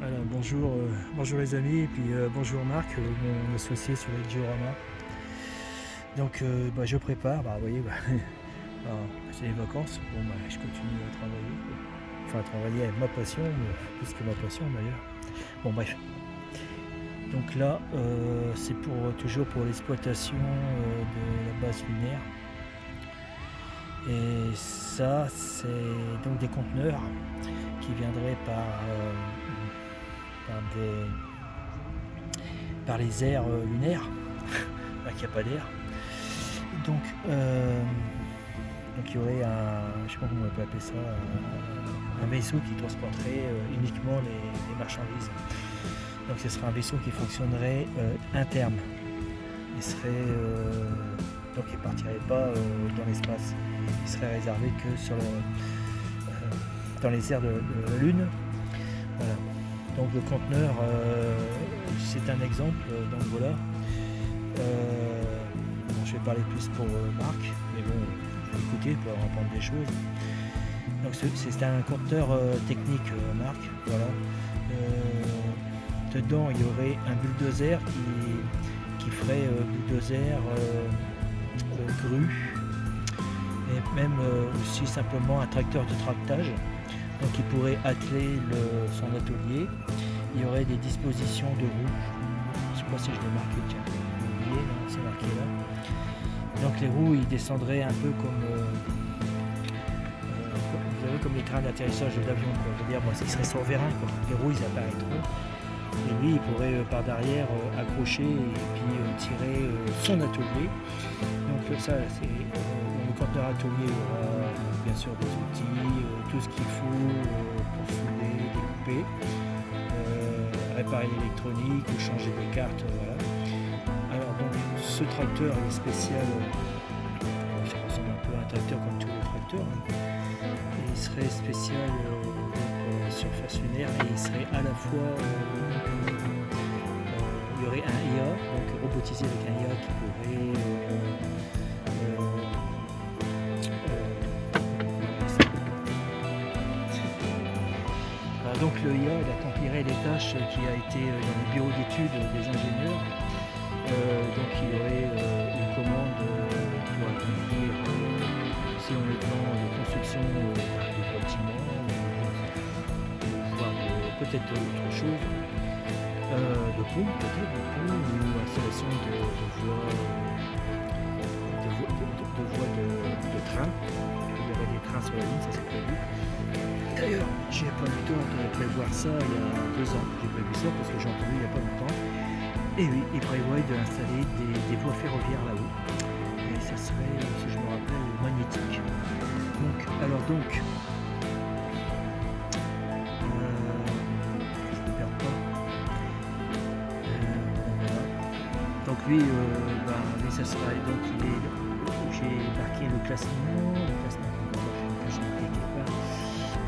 Voilà, bonjour les amis, et puis bonjour Marc, mon associé sur le diorama. Donc je prépare, vous voyez, c'est les vacances, je continue à travailler, quoi. Enfin à travailler avec ma passion, plus que ma passion d'ailleurs. Bon bref. Donc là, c'est toujours pour l'exploitation de la base lunaire. Et ça, c'est donc des conteneurs qui viendraient par les airs lunaires, là qu'il n'y a pas d'air. Donc il y aurait je sais pas comment on peut appeler ça, un vaisseau qui transporterait uniquement les marchandises. Donc ce serait un vaisseau qui fonctionnerait interne. Donc il ne partirait pas dans l'espace. Il serait réservé que dans les airs de la Lune. Voilà. Donc le conteneur, c'est un exemple. Donc voilà. Je vais parler plus pour Marc, mais bon, je vais écouter pour apprendre des choses. Donc c'est un conteneur technique, Marc. Voilà. Dedans, il y aurait un bulldozer qui ferait bulldozer, grue, et même aussi simplement un tracteur de tractage. Donc il pourrait atteler son atelier. Il y aurait des dispositions de roues. Je ne sais pas si je l'ai marqué, tiens, j'ai oublié, non, c'est marqué là. Donc les roues, ils descendraient un peu comme vous savez, comme les trains d'atterrissage d'avion, quoi. Je veux dire, il serait sur vérin, quoi. Les roues, ils apparaîtront. Et lui, il pourrait par derrière accrocher et puis tirer son atelier. Donc ça, c'est dans le conteneur atelier, il y aura bien sûr des outils, tout ce qu'il faut pour souder, découper, réparer l'électronique ou changer des cartes. Voilà. Alors donc ce tracteur est spécial, ça ressemble un peu à un tracteur comme tous les tracteurs, et il serait spécial pour la surface lunaire, et il serait à la fois il y aurait un IA, donc robotisé avec un IA qui pourrait donc le IA, il accomplirait les tâches qui a été dans les bureaux d'études des ingénieurs. Donc il y aurait une commande pour accomplir si on est dans de construction de bâtiments, voire peut-être autre chose, de pont ou installation de train. Il y aurait des trains sur la ligne, ça c'est prévu. D'ailleurs, j'ai pas eu le temps de prévoir ça il y a 2 ans. J'ai prévu ça parce que j'ai entendu il n'y a pas longtemps. Et oui, il prévoit d'installer des voies ferroviaires là-haut. Et ça serait, si je me rappelle, magnétique. Donc, je ne perds pas. Voilà. Donc lui, ça serait, donc j'ai marqué le classement.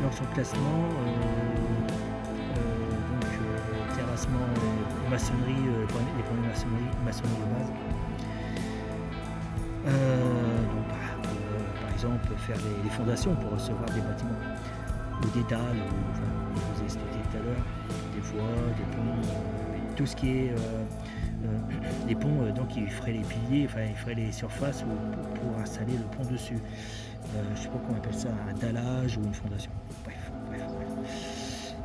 Donc son classement, terrassement, maçonnerie, les premières maçonnerie de base. Par exemple, faire les fondations pour recevoir des bâtiments, ou des dalles, je vous ai expliqué tout à l'heure, des voies, des ponts, tout ce qui est des ponts, donc il ferait les piliers, il ferait les surfaces pour installer le pont dessus. Je ne sais pas comment on appelle ça, un dallage ou une fondation. Bref.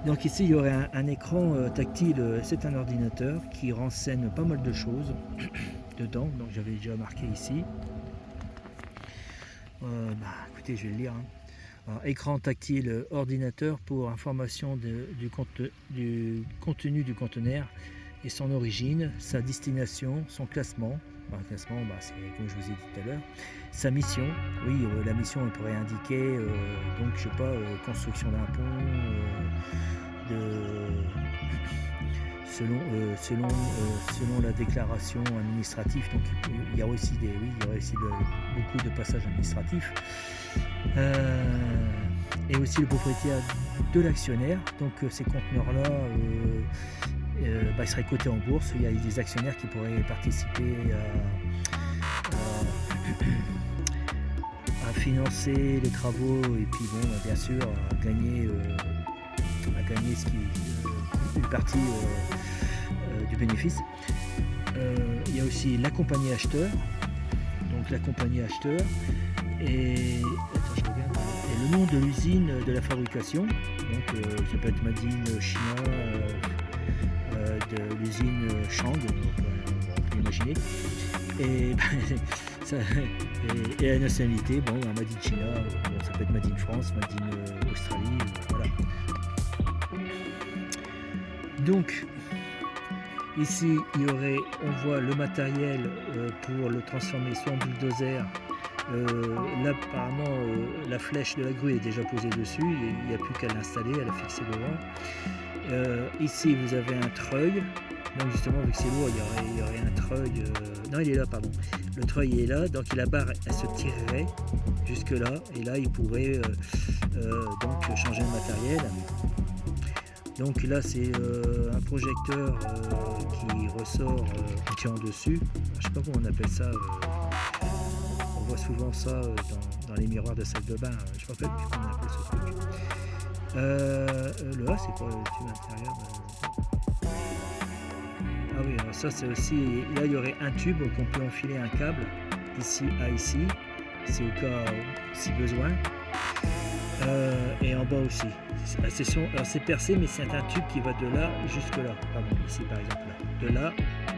Donc ici il y aurait un écran tactile, c'est un ordinateur qui renseigne pas mal de choses dedans, donc j'avais déjà marqué ici. Écoutez, je vais le lire. Alors, écran tactile ordinateur pour information du contenu du conteneur et son origine, sa destination, son classement. Le classement, c'est comme je vous ai dit tout à l'heure. Sa mission, oui, la mission, elle pourrait indiquer, donc je sais pas, construction d'un pont, selon la déclaration administrative. Donc il y a aussi beaucoup de passages administratifs. Et aussi le propriétaire de l'actionnaire. Donc ces conteneurs-là, ils seraient cotés en bourse. Il y a des actionnaires qui pourraient participer à financer les travaux, et puis bien sûr à gagner une partie du bénéfice. Il y a aussi la compagnie acheteur, donc la compagnie acheteur, et, attends, je regarde, et le nom de l'usine de la fabrication, donc ça peut être Made in China, de l'usine Shang, donc, on peut imaginer, et, et la nationalité, bon, Made in China, bon, ça peut être Made in France, Made in Australie, voilà. Donc ici il y aurait, on voit le matériel pour le transformer soit en bulldozer. Là apparemment la flèche de la grue est déjà posée dessus, il n'y a plus qu'à l'installer, à la fixer devant. Ici vous avez un treuil, donc justement vu que c'est lourd il y aurait un treuil, non il est là pardon, le treuil est là, donc la barre elle se tirerait jusque là, et là il pourrait donc changer le matériel. Donc là c'est un projecteur qui ressort en tirant dessus, je sais pas comment on appelle ça, on voit souvent ça dans les miroirs de salle de bain, je ne me rappelle plus comment on appelle ce truc. Le A c'est quoi le tube intérieur? Ah oui, alors ça c'est aussi, là il y aurait un tube qu'on peut enfiler un câble ici à ici, c'est au cas si besoin. Et en bas aussi. Alors c'est percé, mais c'est un tube qui va de là jusque là. Pardon, ici par exemple là. De là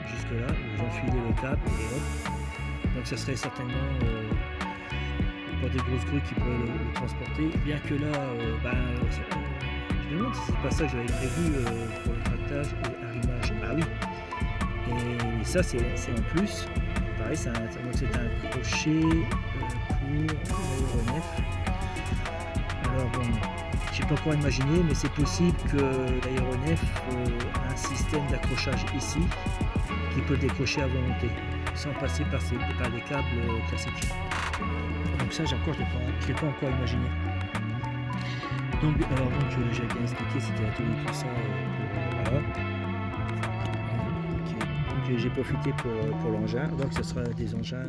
jusque là, vous enfilez le câble et hop. Donc ça serait certainement pas des grosses grues qui pourraient le transporter. Bien que là, je me demande si c'est pas ça que j'avais prévu pour le tractage et arrimage. Ah oui. Et ça c'est en plus. Pareil, c'est un crochet pour l'aéronef. Alors bon, je n'ai pas encore imaginé, mais c'est possible que l'aéronef a un système d'accrochage ici qui peut décrocher à volonté, sans passer par des câbles classiques. Donc ça, je ne l'ai pas encore imaginé. Donc j'ai bien expliqué, c'était l'atelier tout ça. Voilà. Okay. Donc j'ai profité pour l'engin. Donc ce sera des engins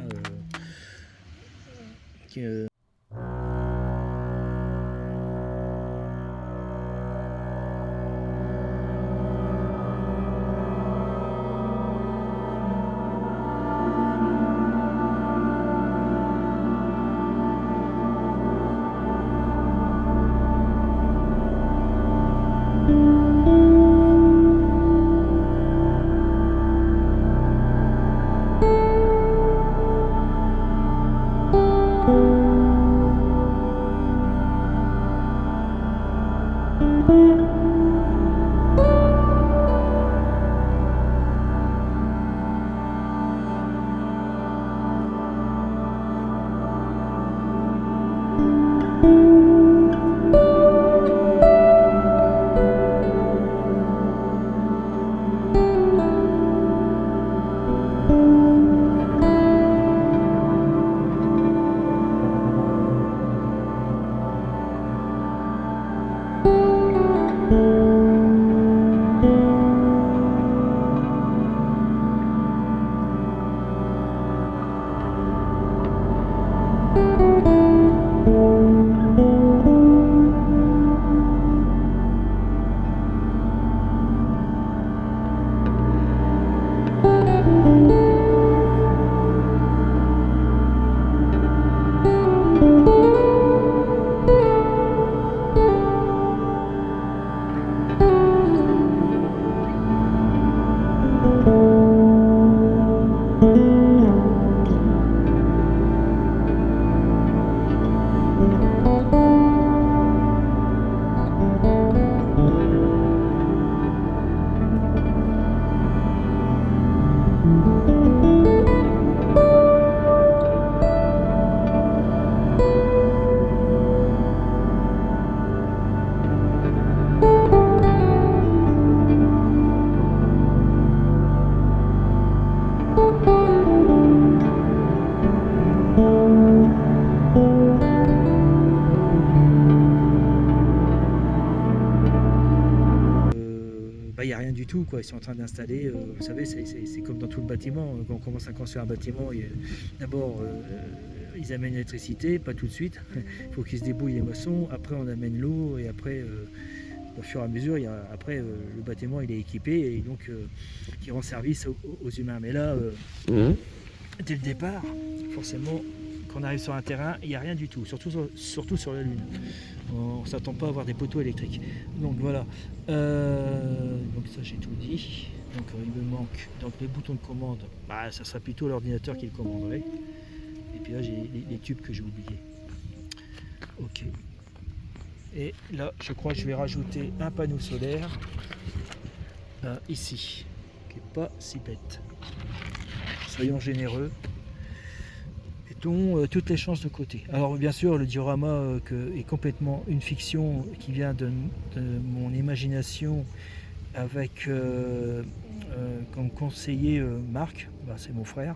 qui... il n'y a rien du tout, quoi. Ils sont en train d'installer, vous savez, c'est comme dans tout le bâtiment, quand on commence à construire un bâtiment, d'abord ils amènent l'électricité, pas tout de suite, il faut qu'ils se débrouillent les maçons, après on amène l'eau et après au fur et à mesure, après, le bâtiment il est équipé et donc qui rend service aux humains. Mais là, dès le départ, forcément, quand on arrive sur un terrain, il n'y a rien du tout, surtout sur la Lune. On ne s'attend pas à avoir des poteaux électriques. Donc voilà. Donc ça, j'ai tout dit. Donc il me manque donc les boutons de commande. Bah, ça sera plutôt l'ordinateur qui le commanderait. Et puis là, j'ai les tubes que j'ai oubliés. Ok. Et là, je crois que je vais rajouter un panneau solaire ici, qui n'est pas si bête. Soyons généreux. Mettons toutes les chances de côté. Alors bien sûr, le diorama est complètement une fiction qui vient de mon imagination avec comme conseiller Marc, c'est mon frère.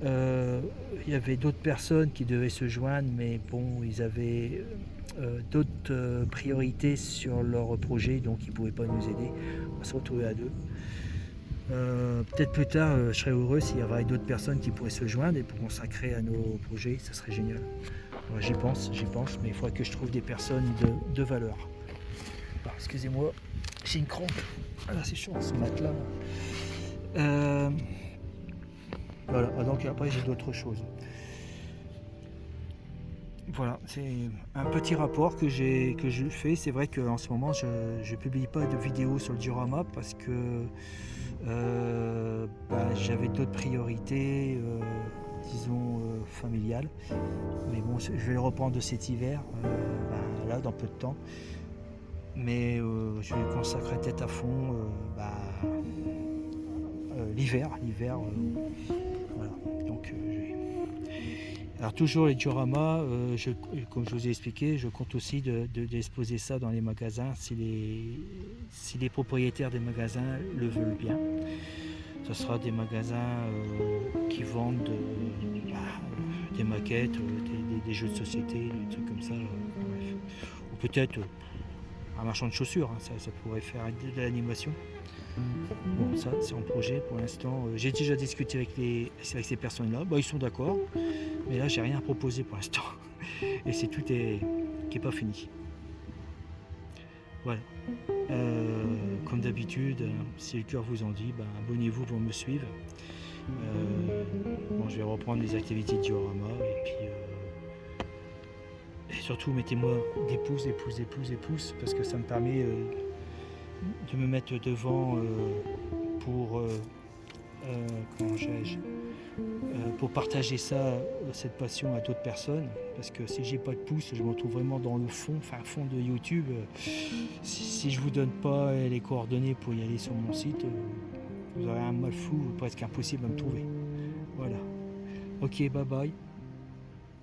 Il y avait d'autres personnes qui devaient se joindre, mais bon, ils avaient d'autres priorités sur leur projet, donc ils ne pouvaient pas nous aider. On va se retrouver à deux. Peut-être plus tard, je serais heureux s'il y avait d'autres personnes qui pourraient se joindre et pour consacrer à nos projets, ça serait génial. J'y pense, mais il faudrait que je trouve des personnes de valeur. Alors, excusez-moi, j'ai une crampe. Ah là, c'est chaud, ce matelas. Voilà, donc après j'ai d'autres choses. Voilà, c'est un petit rapport que je fais. C'est vrai qu'en ce moment, je ne publie pas de vidéos sur le diorama parce que j'avais d'autres priorités, disons familiales. Mais bon, je vais le reprendre de cet hiver, là, dans peu de temps. Mais je vais le consacrer tête à fond l'hiver. Voilà, donc alors toujours les dioramas, comme je vous ai expliqué, je compte aussi d'exposer ça dans les magasins si les propriétaires des magasins le veulent bien. Ce sera des magasins qui vendent des maquettes, des jeux de société, des trucs comme ça. Bref. Ou peut-être un marchand de chaussures, hein, ça pourrait faire de l'animation. Bon, ça c'est en projet pour l'instant. J'ai déjà discuté avec ces personnes-là, ils sont d'accord, mais là j'ai rien à proposer pour l'instant. Et c'est tout qui est pas fini. Voilà. Comme d'habitude, si le cœur vous en dit, abonnez-vous pour me suivre. Je vais reprendre les activités de diorama et surtout mettez-moi des pouces parce que ça me permet de me mettre devant pour partager cette passion à d'autres personnes, parce que si j'ai pas de pouce, je me retrouve vraiment dans le fond de YouTube. Si je vous donne pas les coordonnées pour y aller sur mon site, vous aurez un mal fou, presque impossible à me trouver. Voilà. Ok, bye bye,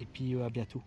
et puis à bientôt.